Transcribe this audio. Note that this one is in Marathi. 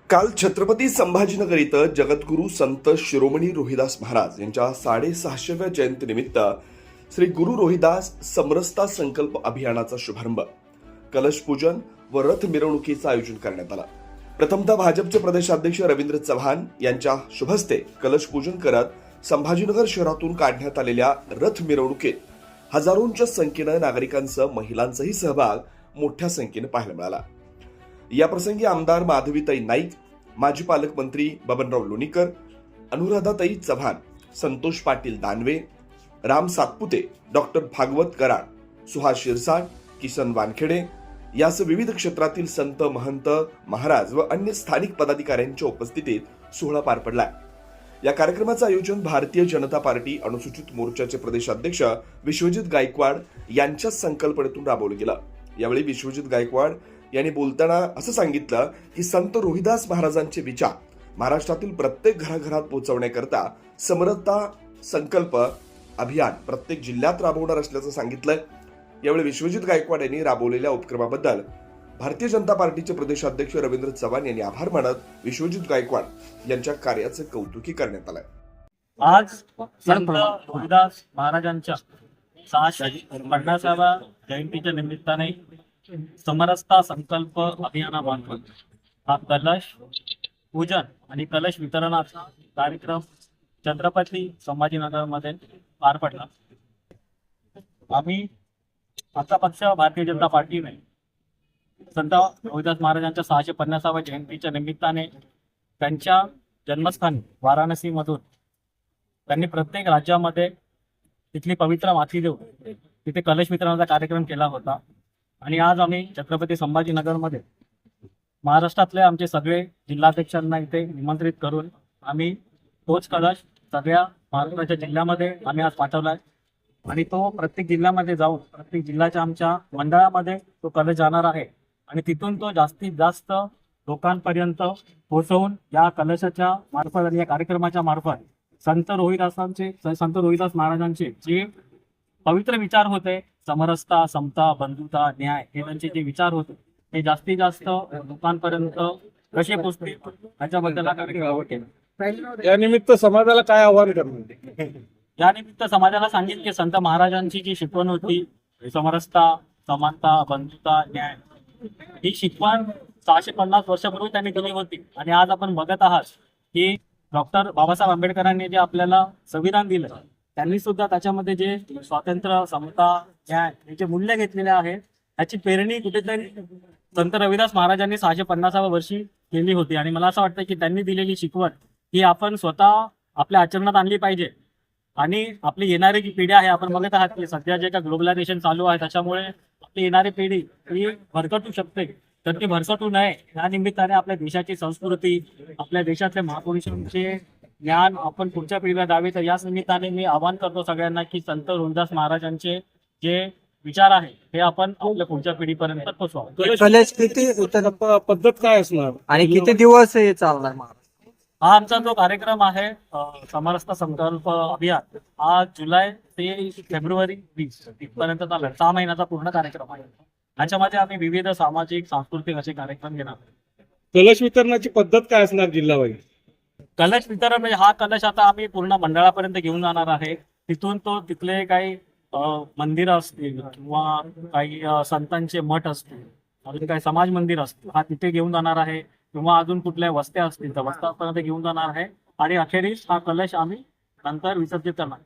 काल छत्रपती संभाजीनगर इथं जगद्गुरू संत शिरोमणी रोहिदास महाराज यांच्या 650व्या जयंतीनिमित्त श्री गुरु रोहिदास समरसता संकल्प अभियानाचा शुभारंभ, कलश पूजन व रथ मिरवणुकीचं आयोजन करण्यात आलं। प्रथमतः भाजपचे प्रदेशाध्यक्ष रवींद्र चव्हाण यांच्या शुभहस्ते कलश पूजन करत संभाजीनगर शहरातून काढण्यात आलेल्या रथ मिरवणुकीत हजारोंच्या संख्येनं नागरिकांसह महिलांचाही सहभाग मोठ्या संख्येने पाहायला मिळाला। या प्रसंगी आमदार माधवीताई नाईक, माजी पालकमंत्री बबनराव लोणीकर, अनुराधाताई चव्हाण, संतोष पाटील दानवे, राम सातपुते, डॉक्टर भागवत कराड, सुहास शिरसाट, किसन वानखेडे यासह विविध क्षेत्रातील संत, महंत, महाराज व अन्य स्थानिक पदाधिकाऱ्यांच्या उपस्थितीत सोहळा पार पडला। या कार्यक्रमाचं आयोजन भारतीय जनता पार्टी अनुसूचित मोर्चाचे प्रदेशाध्यक्ष विश्वजित गायकवाड यांच्या संकल्पनेतून राबवलं गेलं। यावेळी विश्वजित गायकवाड यांनी बोलताना असं सांगितलं की संत रोहिदास महाराजांचे विचार महाराष्ट्रातील प्रत्येक घराघरात पोहोचवण्याकरता समरसता संकल्प अभियान प्रत्येक जिल्ह्यात राबवणार असल्याचं सांगितलंय। यावेळी विश्वजित गायकवाड यांनी राबवलेल्या उपक्रमाबद्दल भारतीय जनता पार्टीचे प्रदेशाध्यक्ष रवींद्र चव्हाण यांनी आभार मानत विश्वजित गायकवाड यांच्या कार्याचे कौतुकी करण्यात आलंय। आज संत रोहिदास महाराजांच्या 650व्या जयंतीच्या निमित्ताने समरसता संकल्प अभियानामार्फत हा कलश पूजन आणि कलश वितरणाचा कार्यक्रम छत्रपती संभाजीनगरमध्ये पार पडला। आम्ही आमचा पक्ष भारतीय जनता पार्टीने संत रोहिदास महाराजांच्या 650व्या जयंतीच्या निमित्ताने त्यांच्या जन्मस्थानी वाराणसीमधून त्यांनी प्रत्येक राज्यामध्ये तिथली पवित्र माती देऊन तिथे कलश वितरणाचा कार्यक्रम केला होता। आणि आज आम्ही छत्रपती संभाजीनगरमध्ये महाराष्ट्रातले आमचे सगळे जिल्हाध्यक्षांना इथे निमंत्रित करून आम्ही तोच कलश सगळ्या महाराष्ट्राच्या जिल्ह्यामध्ये आम्ही आज पाठवलाय आणि तो प्रत्येक जिल्ह्यामध्ये जाऊन प्रत्येक जिल्ह्याच्या आमच्या मंडळामध्ये तो कलश जाणार आहे आणि तिथून तो जास्तीत जास्त लोकांपर्यंत पोहोचवून या कलशाच्या मार्फत आणि या कार्यक्रमाच्या मार्फत संत रोहिदास महाराजांचे जे पवित्र विचार होते, समरसता, समता, बंधुता, न्याय, हे त्यांचे जे विचार होते ते जास्तीत जास्त लोकांपर्यंत कसे पोहोचतील याच्याबद्दल या निमित्त समाजाला काय आव्हान करणार? या निमित्त समाजाला सांगेल की संत महाराजांची जी शिकवण होती, समरसता, समानता, बंधुता, न्याय, ही शिकवण 650 वर्षापूर्वी त्यांनी दिली होती आणि आज आपण बघत आहात की डॉक्टर बाबासाहेब आंबेडकरांनी जे आपल्याला संविधान दिलं त्यांनी सुद्धा त्याच्यामध्ये जे स्वातंत्र्य, समता, न्याय हे जे मूल्य घेतलेले आहेत त्याची पेरणी कुठेतरी संत रविदास महाराजांनी 650व्या वर्षी केली होती आणि मला असं वाटतं की त्यांनी दिलेली शिकवण ही आपण स्वतः आपल्या आचरणात आणली पाहिजे आणि आपली येणारी जी पिढी आहे, आपण बघत आहात की सध्या जे का ग्लोबलायझेशन चालू आहे त्याच्यामुळे आपली येणारी पिढी ही भरकटू शकते, तर ती भरकटू नये या निमित्ताने आपल्या देशाची संस्कृती, आपल्या देशातल्या महापुरुषांचे ज्ञान आपण पुढच्या पिढीला द्यावे। तर याच निमित्ताने मी आवाहन करतो सगळ्यांना की संत रोहिदास महाराजांचे जे विचार आहे ते आपण आपल्या पुढच्या पिढीपर्यंत पोहोचवावे। कलश किती पद्धत काय असणार आणि किती दिवस हे चालणार? हा आमचा जो कार्यक्रम आहे समरसता संकल्प अभियान, हा जुलै ते फेब्रुवारी 20 पर्यंत चालणार, 6 महिन्याचा पूर्ण कार्यक्रम आहे। याच्यामध्ये आम्ही विविध सामाजिक, सांस्कृतिक असे कार्यक्रम घेणार। कलश वितरणाची पद्धत काय असणार जिल्हावाईज? कलश वितरण म्हणजे हा कलश आता आम्ही पूर्ण मंडळापर्यंत घेऊन जाणार आहे। तिथून तो तिथले काही मंदिर असतील किंवा काही संतांचे मठ असतील, अजून काही समाज मंदिर असतील, हा तिथे घेऊन जाणार आहे किंवा अजून कुठल्या वस्त्या असतील तर वस्त्यापर्यंत घेऊन जाणार आहे आणि अखेरीस हा कलश आम्ही नंतर विसर्जित करणार।